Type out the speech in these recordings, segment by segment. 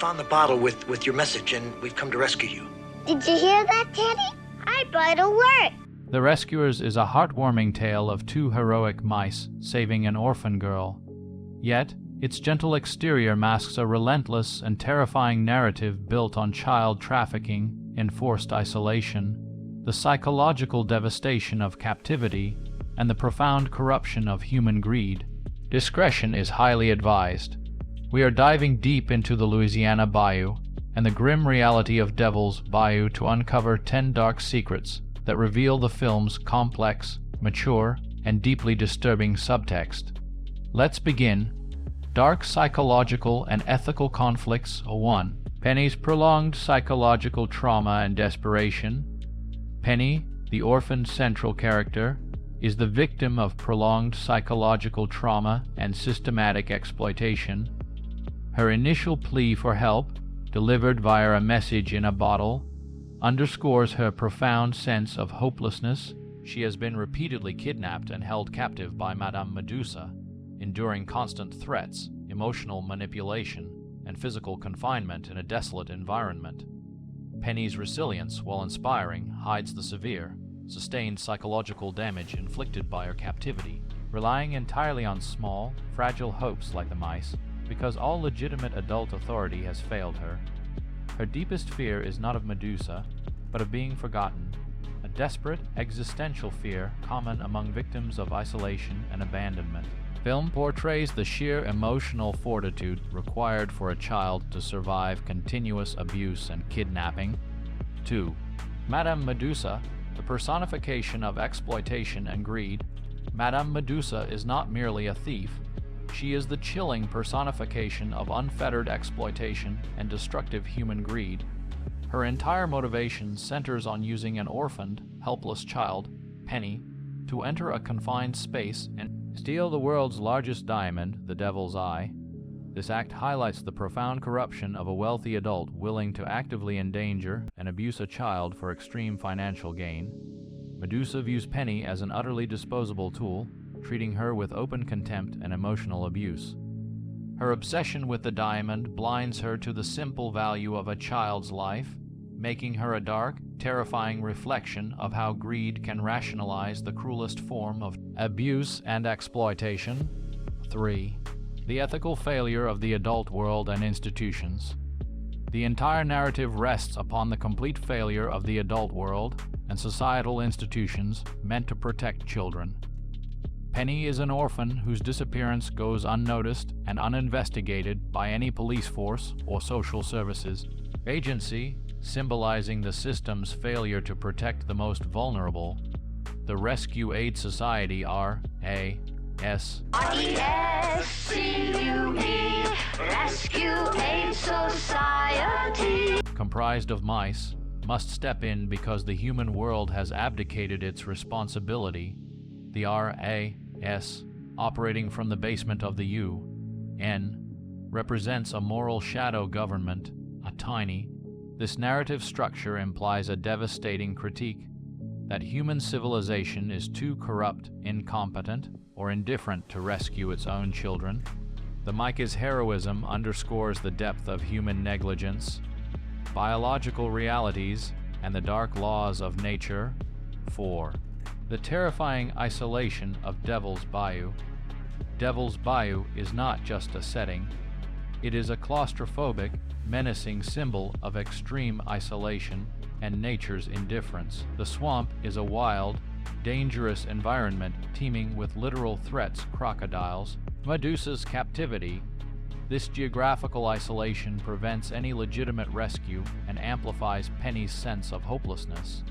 found the bottle with your message, and we've come to rescue you. Did you hear that, Teddy? I brought a word. The Rescuers is a heartwarming tale of two heroic mice saving an orphan girl. Yet, its gentle exterior masks a relentless and terrifying narrative built on child trafficking, enforced isolation, the psychological devastation of captivity, and the profound corruption of human greed. Discretion is highly advised. We are diving deep into the Louisiana Bayou and the grim reality of Devil's Bayou to uncover 10 dark secrets that reveal the film's complex, mature, and deeply disturbing subtext. Let's begin. Dark psychological and ethical conflicts. 1. Penny's prolonged psychological trauma and desperation. Penny, the orphan central character, is the victim of prolonged psychological trauma and systematic exploitation. Her initial plea for help, delivered via a message in a bottle, underscores her profound sense of hopelessness. She has been repeatedly kidnapped and held captive by Madame Medusa, enduring constant threats, emotional manipulation, and physical confinement in a desolate environment. Penny's resilience, while inspiring, hides the severe, sustained psychological damage inflicted by her captivity, relying entirely on small, fragile hopes like the mice, because all legitimate adult authority has failed her. Her deepest fear is not of Medusa, but of being forgotten, a desperate, existential fear common among victims of isolation and abandonment. Film portrays the sheer emotional fortitude required for a child to survive continuous abuse and kidnapping. 2. Madame Medusa, the personification of exploitation and greed. Madame Medusa is not merely a thief. She is the chilling personification of unfettered exploitation and destructive human greed. Her entire motivation centers on using an orphaned, helpless child, Penny, to enter a confined space and steal the world's largest diamond, the Devil's Eye. This act highlights the profound corruption of a wealthy adult willing to actively endanger and abuse a child for extreme financial gain. Medusa views Penny as an utterly disposable tool, treating her with open contempt and emotional abuse. Her obsession with the diamond blinds her to the simple value of a child's life, making her a dark, terrifying reflection of how greed can rationalize the cruelest form of abuse and exploitation. 3. The ethical failure of the adult world and institutions. The entire narrative rests upon the complete failure of the adult world and societal institutions meant to protect children. Penny is an orphan whose disappearance goes unnoticed and uninvestigated by any police force or social services. Agency, symbolizing the system's failure to protect the most vulnerable. The Rescue Aid Society, R.A.S. R-E-S-C-U-E, Rescue Aid Society, comprised of mice, must step in because the human world has abdicated its responsibility. The R.A.S., operating from the basement of the U.N., represents a moral shadow government, a tiny. This narrative structure implies a devastating critique that human civilization is too corrupt, incompetent, or indifferent to rescue its own children. The Micah's heroism underscores the depth of human negligence, biological realities, and the dark laws of nature. 4. The terrifying isolation of Devil's Bayou. Devil's Bayou is not just a setting. It is a claustrophobic, menacing symbol of extreme isolation and nature's indifference. The swamp is a wild, dangerous environment teeming with literal threats: crocodiles. Medusa's captivity. This geographical isolation prevents any legitimate rescue and amplifies Penny's sense of hopelessness.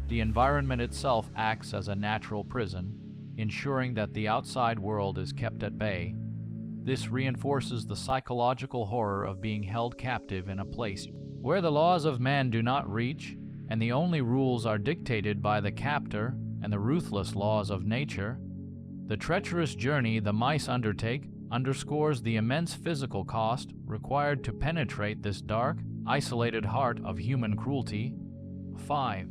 The environment itself acts as a natural prison, ensuring that the outside world is kept at bay. This reinforces the psychological horror of being held captive in a place where the laws of man do not reach, and the only rules are dictated by the captor and the ruthless laws of nature. The treacherous journey the mice undertake underscores the immense physical cost required to penetrate this dark, isolated heart of human cruelty. 5.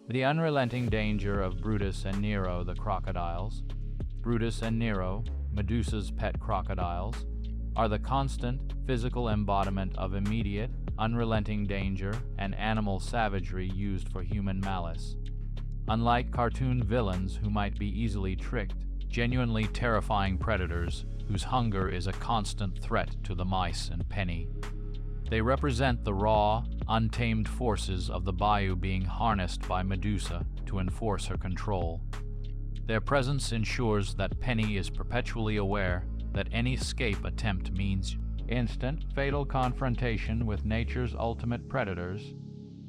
The unrelenting danger of Brutus and Nero the crocodiles. Brutus and Nero, Medusa's pet crocodiles, are the constant physical embodiment of immediate, unrelenting danger and animal savagery used for human malice. Unlike cartoon villains who might be easily tricked, genuinely terrifying predators whose hunger is a constant threat to the mice and Penny. They represent the raw, untamed forces of the Bayou being harnessed by Medusa to enforce her control. Their presence ensures that Penny is perpetually aware that any escape attempt means instant, fatal confrontation with nature's ultimate predators.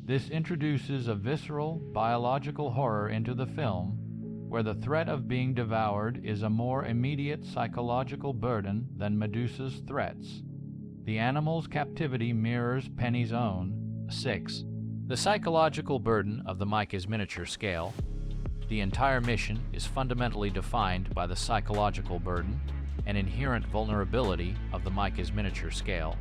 This introduces a visceral, biological horror into the film, where the threat of being devoured is a more immediate psychological burden than Medusa's threats. The animal's captivity mirrors Penny's own. 6. The psychological burden of the Micah's miniature scale. The entire mission is fundamentally defined by the psychological burden and inherent vulnerability of the Micah's miniature scale.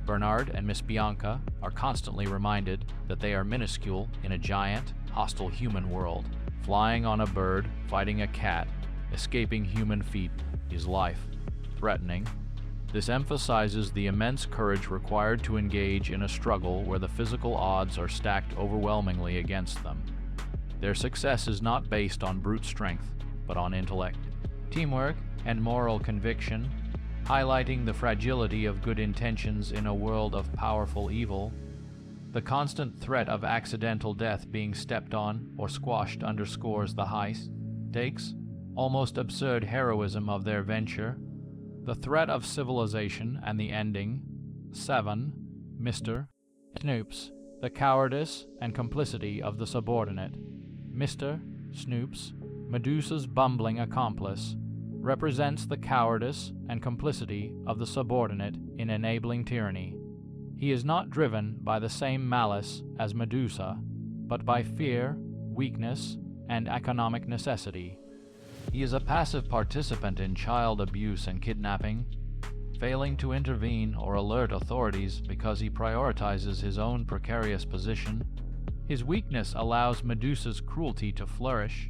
Bernard and Miss Bianca are constantly reminded that they are minuscule in a giant, hostile human world. Flying on a bird, fighting a cat, escaping human feet is life-threatening. This emphasizes the immense courage required to engage in a struggle where the physical odds are stacked overwhelmingly against them. Their success is not based on brute strength, but on intellect, teamwork, and moral conviction, highlighting the fragility of good intentions in a world of powerful evil. The constant threat of accidental death being stepped on or squashed underscores the high-stakes, almost absurd heroism of their venture. The threat of civilization and the ending. 7. Mr. Snoops, the cowardice and complicity of the subordinate. Mr. Snoops, Medusa's bumbling accomplice, represents the cowardice and complicity of the subordinate in enabling tyranny. He is not driven by the same malice as Medusa, but by fear, weakness, and economic necessity. He is a passive participant in child abuse and kidnapping, failing to intervene or alert authorities because he prioritizes his own precarious position. His weakness allows Medusa's cruelty to flourish.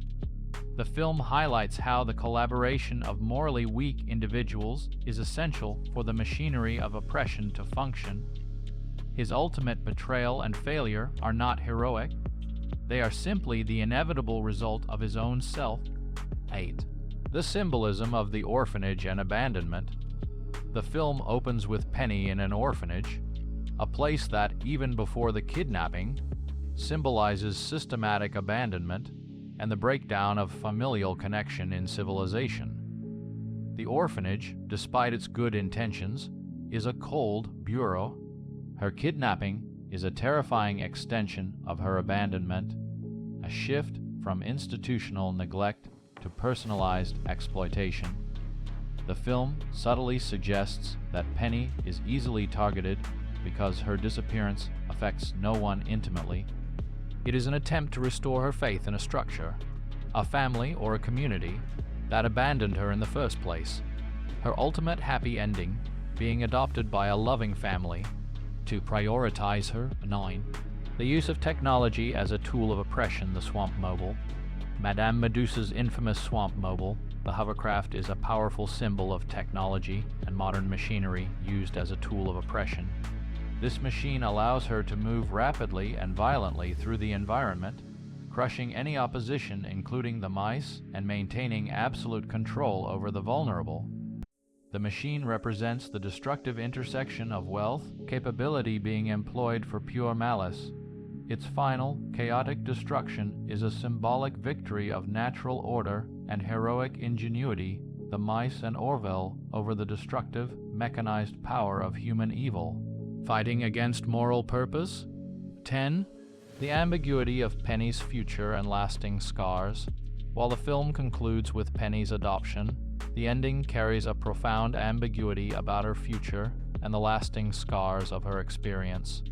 The film highlights how the collaboration of morally weak individuals is essential for the machinery of oppression to function. His ultimate betrayal and failure are not heroic. They are simply the inevitable result of his own self. 8. The symbolism of the orphanage and abandonment. The film opens with Penny in an orphanage, a place that, even before the kidnapping, symbolizes systematic abandonment and the breakdown of familial connection in civilization. The orphanage, despite its good intentions, is a cold bureau. Her kidnapping is a terrifying extension of her abandonment, a shift from institutional neglect to personalized exploitation. The film subtly suggests that Penny is easily targeted because her disappearance affects no one intimately. It is an attempt to restore her faith in a structure, a family or a community that abandoned her in the first place. Her ultimate happy ending being adopted by a loving family to prioritize her. 9. The use of technology as a tool of oppression. The Swamp Mobile. Madame Medusa's infamous Swamp Mobile, the hovercraft, is a powerful symbol of technology and modern machinery used as a tool of oppression. This machine allows her to move rapidly and violently through the environment, crushing any opposition, including the mice, and maintaining absolute control over the vulnerable. The machine represents the destructive intersection of wealth, capability being employed for pure malice. Its final, chaotic destruction is a symbolic victory of natural order and heroic ingenuity, the mice and Orville, over the destructive, mechanized power of human evil. Fighting against moral purpose. 10. The ambiguity of Penny's future and lasting scars. While the film concludes with Penny's adoption, the ending carries a profound ambiguity about her future and the lasting scars of her experience.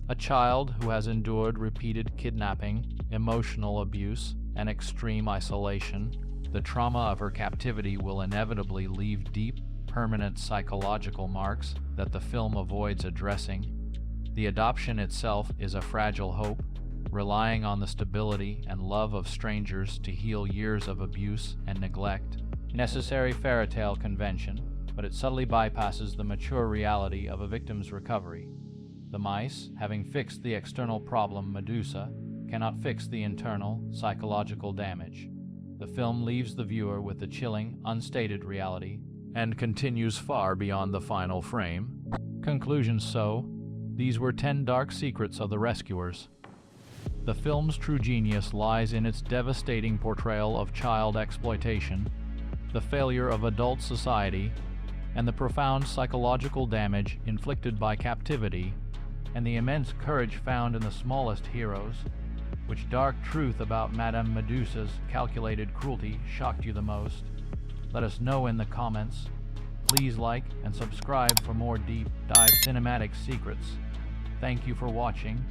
A child who has endured repeated kidnapping, emotional abuse, and extreme isolation, the trauma of her captivity will inevitably leave deep, permanent psychological marks that the film avoids addressing. The adoption itself is a fragile hope, relying on the stability and love of strangers to heal years of abuse and neglect. Necessary fairy tale convention, but it subtly bypasses the mature reality of a victim's recovery. The mice, having fixed the external problem Medusa, cannot fix the internal, psychological damage. The film leaves the viewer with the chilling, unstated reality, and continues far beyond the final frame. Conclusion: so, these were 10 dark secrets of the rescuers. The film's true genius lies in its devastating portrayal of child exploitation, the failure of adult society, and the profound psychological damage inflicted by captivity, and the immense courage found in the smallest heroes. Which dark truth about Madame Medusa's calculated cruelty shocked you the most? Let us know in the comments. Please like and subscribe for more deep dive cinematic secrets. Thank you for watching.